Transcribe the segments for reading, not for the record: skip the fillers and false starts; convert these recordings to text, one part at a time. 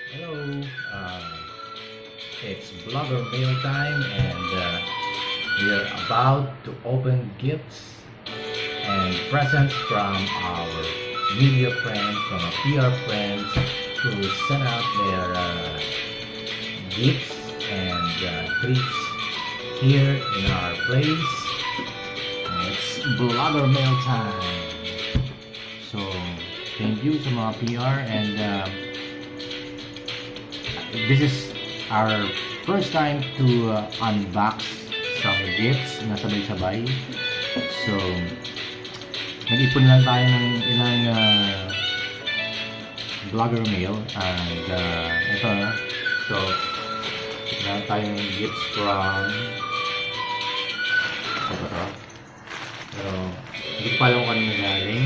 Hello, it's Blogger Mail time, and we are about to open gifts and presents from our media friends, from our PR friends who sent out their gifts and treats here in our place. It's Blogger Mail time. So, thank you sa mga PR, and this is our first time to unbox some gifts na sabay-sabay. So, nag-ipon lang tayo ng ilang Blogger Mail, and ito na. So, meron tayong gifts from pero hindi pa alam kung kanina galing.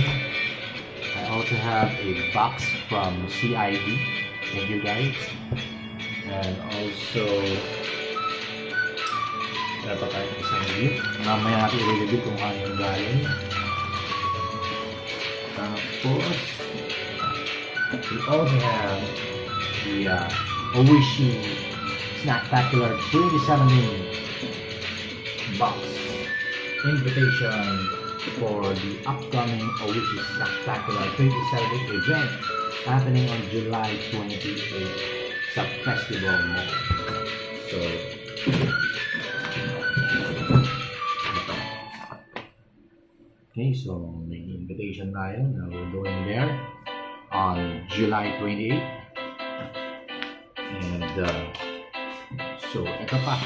I also have a box from CID. Thank you guys. And also, meron pa tayong isang gift. Mamaya natin i-review kung kanina galing. Tapos, we also have the Oishi Snacktacular 2017 box invitation for the upcoming Oishi Snacktacular 2017 event happening on July 28th sa Festival Mall. So, okay, so may invitation tayo na we're going there on July 28th. And so, ito pa.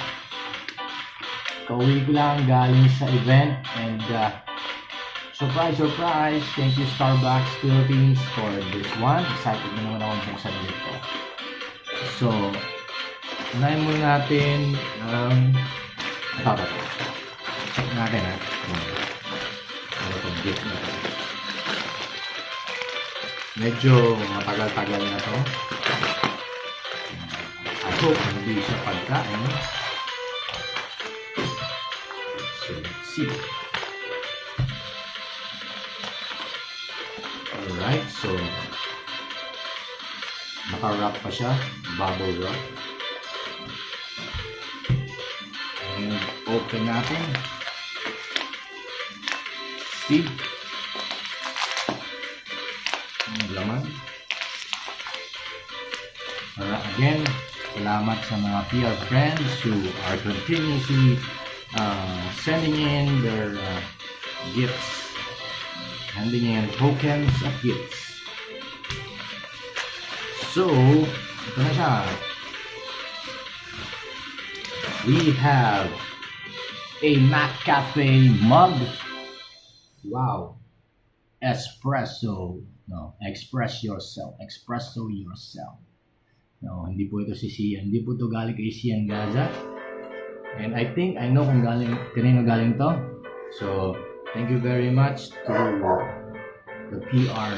Kauwi ko lang galing sa event, and surprise, thank you Starbucks Philippines for this one. Excited na naman akong buksan dito. So, unahin muna natin ito. Check natin ano itong gift na ito. Medyo matagal-tagal na ito. I hope hindi siya pagkain. So, let's see. Alright, so naka-wrap pa siya, bubble wrap. And open natin. See? Ang laman. Alright, again, salamat sa mga PR friends who are continuously sending in their gifts, handing in tokens of gifts. So, ito na siya. We have a McCafe mug. Wow. Espresso. No, express yourself. Espresso yourself. No, hindi po ito si Sian. Hindi po ito galing kay Sian Gaza. And I think I know kung kanino galing to. So, thank you very much to the PR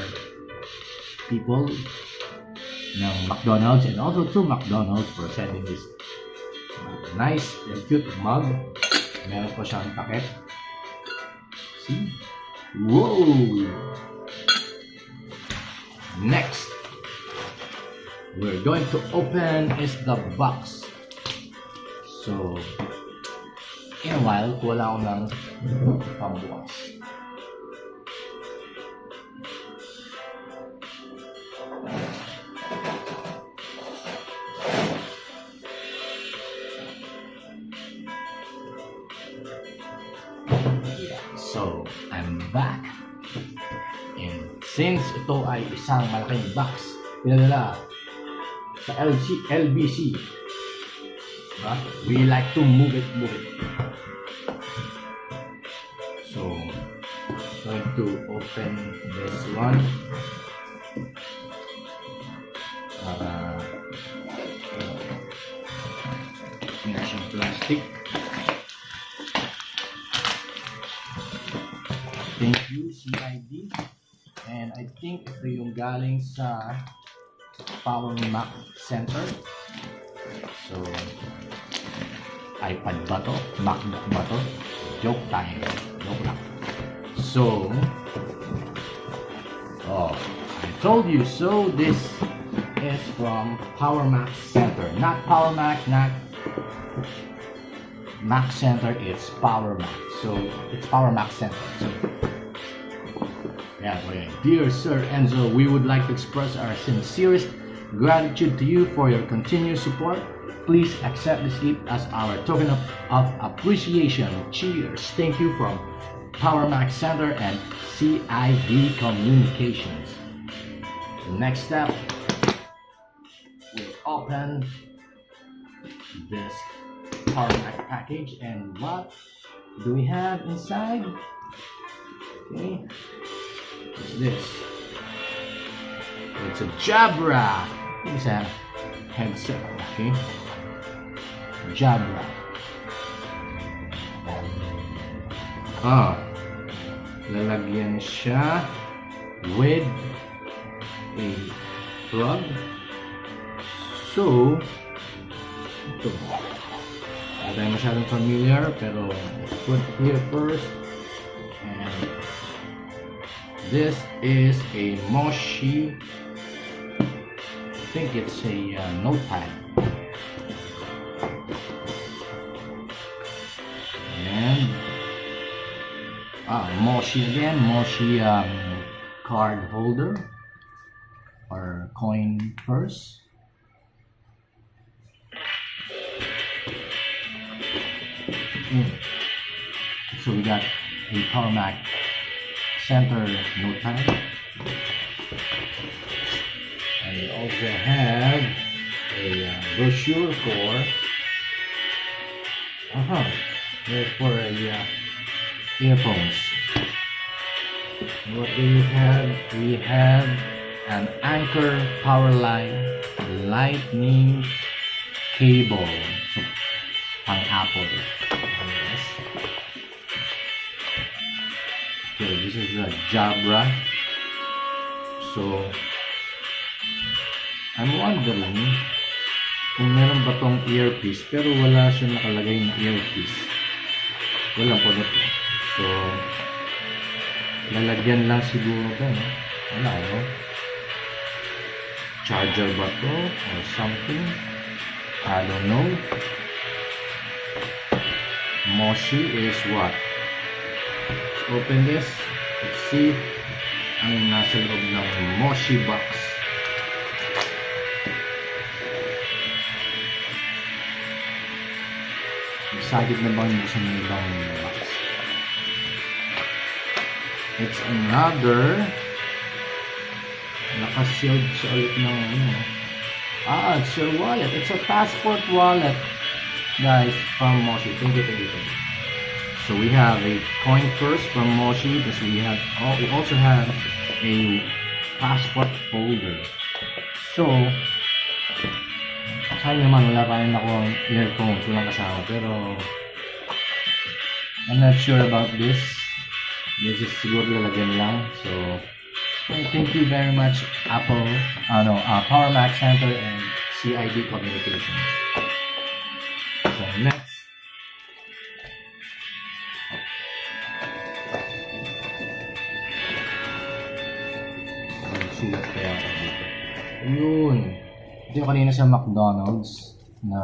people ng McDonald's, and also to McDonald's for sending this nice and cute mug. Meron po siyang takip. See? Whoa! Next, we're going to open is the box. So, in a while, wala ko lang pambukas. So, I'm back. And since ito ay isang malaking box, pinadala sa LBC, we like to move it. So, going to open this one. Finishing plastic. Thank you, CID. And I think ito yung galing sa Power Mac Center. So, iPad ba to? MacBook ba to? Joke time. Joke lang. So, I told you so. This is is from Power Max Center. Not Power Max, not Max Center, it's Power Max. So it's Power Max Center. So yeah, okay. Dear Sir Enzo, we would like to express our sincerest gratitude to you for your continued support. Please accept this gift as our token of appreciation. Cheers. Thank you from Power Max Center and CIV Communications. The next step, we'll open this Power Max package, and what do we have inside? Okay, what's this? It's a Jabra. It's a headset. Okay, Jabra. Lalagyan siya with a plug. So, ito. Hindi tayo masyadong familiar, pero put here first. And this is a Moshi. I think it's a notepad. And Moshi again, Moshi card holder or coin purse. So we got a Power Max Center notepad, and we also have a brochure for earphones. What do we have? We have an Anchor power line lightning cable. So, pang Apple. Yes. Okay, this is the Jabra. So, I'm wondering kung meron ba tong earpiece, pero wala siya nakalagay na earpiece. Wala po nito. So, lalagyan lang siguro ito, no? Wala, no? Charger ba to? Or something? I don't know. Moshi is what? Let's open this. Let's see ang nasa loob ng Moshi box. Excited na bang buksan ng ibang box? It's another naka-sealed siya ulit ng it's your wallet. It's a passport wallet, guys, from Moshi. Thank you. So we have a coin purse from Moshi, because we also have a passport folder. So sayang naman, wala pa rin ako ang earphones, walang kasama, pero I'm not sure about this. This is siguro lalagyan lang. So thank you very much, Apple, Power Max Center and CID Communications. So next, sulat kaya ako dito. Yun. Ito yung kanina sa McDonald's na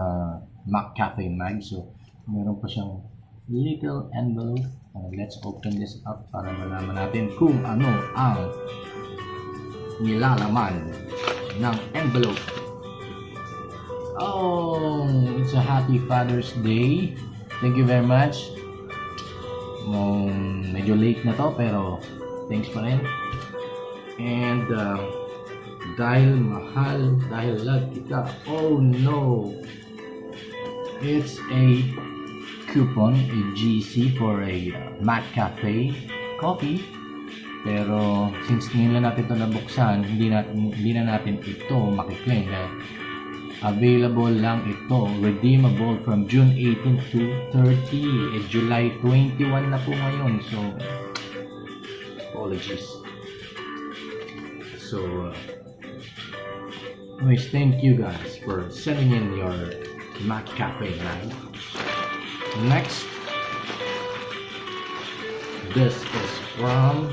McCafe mag. So meron pa siyang little envelope. Let's open this up para malaman natin kung ano ang nilalaman ng envelope. Oh, it's a happy Father's Day. Thank you very much. Medyo late na to, pero thanks pa rin. And dahil mahal, dahil love kita. Oh no, it's a coupon, a GC for a McCafe coffee. Pero since ngayon lang natin ito nabuksan, hindi na natin ito makiklaim dahil available lang ito, redeemable from June 18 to 30. July 21 na po ngayon. So apologies. So anyways, thank you guys for sending in your McCafe line. Next, this is from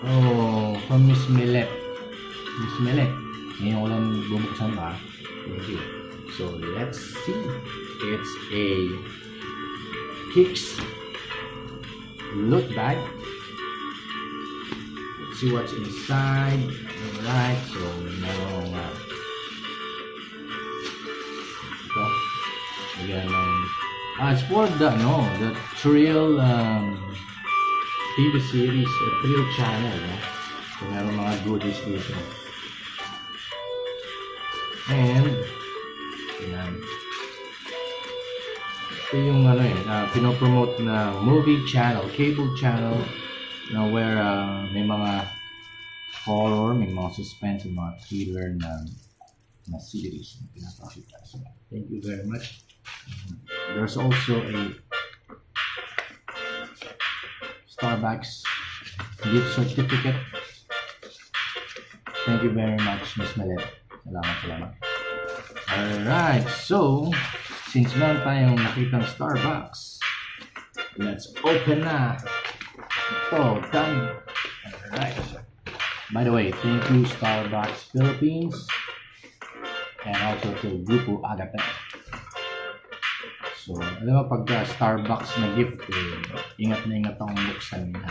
Oh, from Miss Millet. Miss Millet. Ngayon ko lang bubuksan ba? Thank you. So, let's see. It's a Kicks loot bag. Let's see what's inside. Alright, so merong ito. Ayan it's for the Thrill TV series, Thrill channel, no? So meron mga goodies dito. And ayan. Ito yung pinopromote na movie channel, cable channel, where may mga horror, may mga suspense, may mga thriller na series na pinapakita. So, thank you very much. There's also a Starbucks gift certificate. Thank you very much, Miss Malet. Salamat. Alright, so since meron tayong nakitang Starbucks, let's open na. Ito, done. Alright. By the way, thank you Starbucks Philippines and also to Grupo Agape. So, alam mo pag Starbucks na gift, ingat na ingat akong buksan nila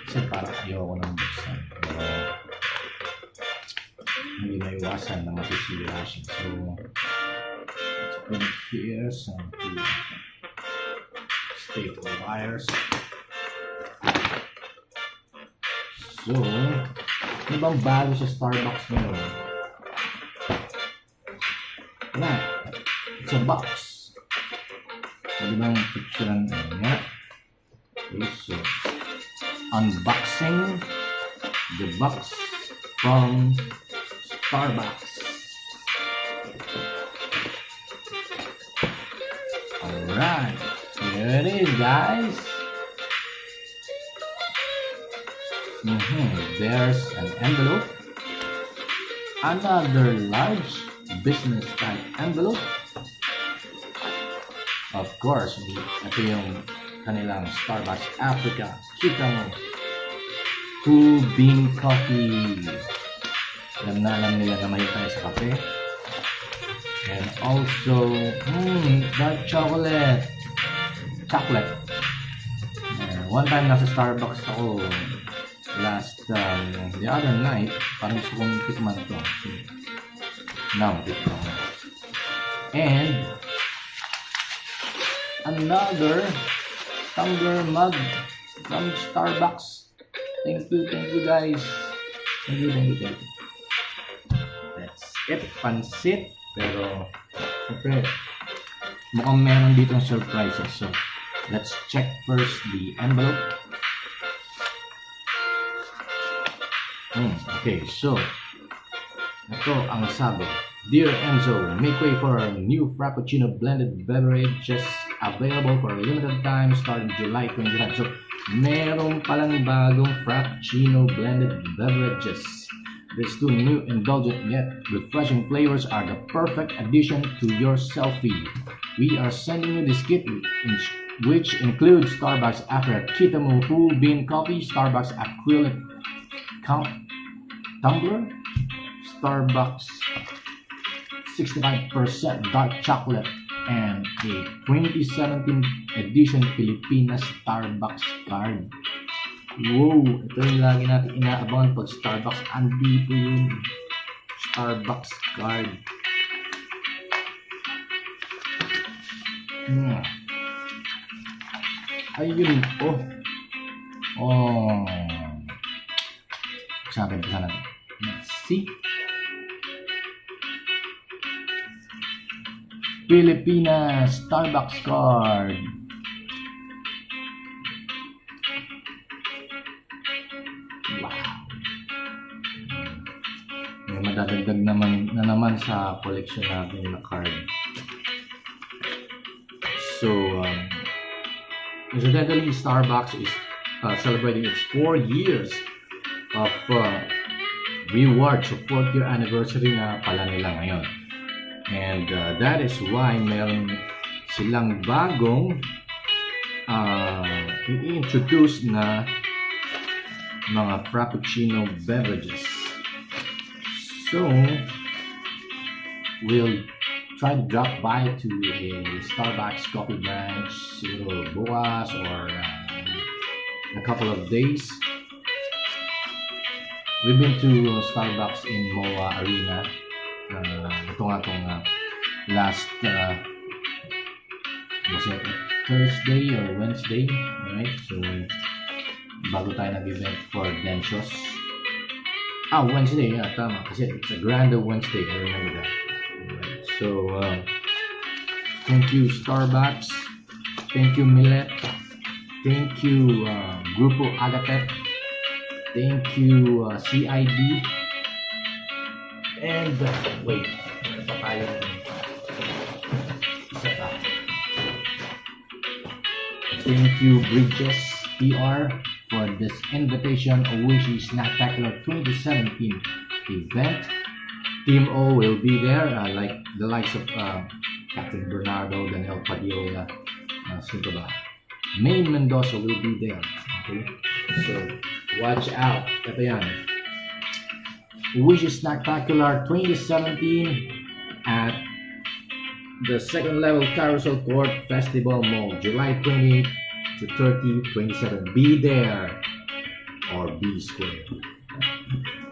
kasi parang ayoko nang buksan. Pero hindi maiwasan na masisira siya. So, let's put it here. Some staple wires. So, ano bang bago sa Starbucks ngayon? Wala. It's a box. Pwede bang picturean nga? Okay, so, unboxing the box from Starbucks. Alright, here it is, guys. There's an envelope, another large business type envelope. Of course, ito yung kanilang Starbucks Africa. Kita mo, True Bean Coffee. Alam nila na may tayo sa kape. And also, dark chocolate. One time nasa Starbucks ako the other night, parang gusto kong tikman ito. So, now, tikman. And another tumbler mug from Starbucks. Thank you guys. Thank you. That's it, pansit. Pero, siyempre, mukhang meron dito ng surprises. So, let's check first the envelope. Okay, so, ito ang sabi. Dear Enzo, make way for a new Frappuccino blended beverages available for a limited time starting July 29. So, meron palang bagong Frappuccino blended beverages. These two new indulgent yet refreshing flavors are the perfect addition to your selfie. We are sending you this kit which includes Starbucks Africa Kitamo Full Bean Coffee, Starbucks Acrylic Tumbler, Starbucks 65% dark chocolate, and a 2017 edition Pilipinas Starbucks card. Wow! Ito yung lagi natin inaabangan pag Starbucks. Andito yung Starbucks card. Ayun po. Sabi natin. Let's see. Pilipinas Starbucks card. May madadagdag naman sa collection natin na card. So, incidentally, Starbucks is celebrating its 4 years of rewards, so 4th year anniversary na pala nila ngayon. And that is why meron silang bagong i-introduce na mga Frappuccino beverages. So, we'll try to drop by to a Starbucks coffee branch siguro bukas or in a couple of days. We've been to Starbucks in MOA Arena. Ito nga itong last was it Thursday or Wednesday, right? So, bago tayo nag-event for Densios. Wednesday, yeah, tama. Kasi it's a grand Wednesday, I remember that. Right. So, thank you Starbucks. Thank you Millet. Thank you Grupo Agatet. Thank you CID. And, wait, ano pa tayo? Isa pa. Thank you Bridges PR for this invitation Owishi Snacktacular 2017 event. Team O will be there, like the likes of Captain Bernardo, Daniel Padilla, Maine Mendoza will be there. Okay, so watch out. Ito yan. Owishi Snacktacular 2017 at the second level Carousel Court Festival Mall, July 28 to 30, 27. Be there or be square.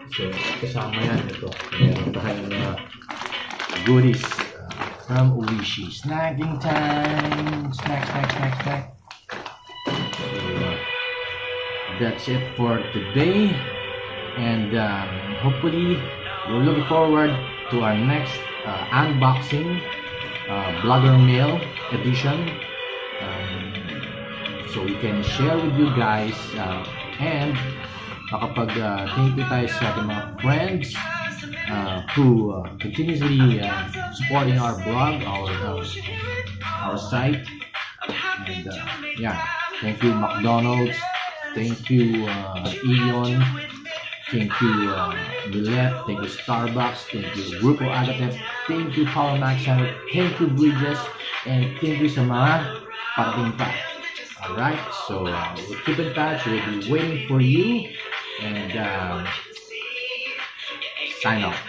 So, kasama yan ito. Meron tayong goodies from Owishi. Snacking time! Snack. So, that's it for today. And hopefully, we're looking forward to our next unboxing Blogger Mail edition. So we can share with you guys and makapag-thank you tayo sa ating mga friends who continuously supporting our blog, our site. And yeah, thank you McDonald's, thank you Eon, thank you Millet, thank you Starbucks, thank you Grupo Agatet, thank you Paul Maxan, thank you Bridges, and thank you sa mga parating pa. Alright, so we'll keep in touch, we'll be waiting for you, and sign off.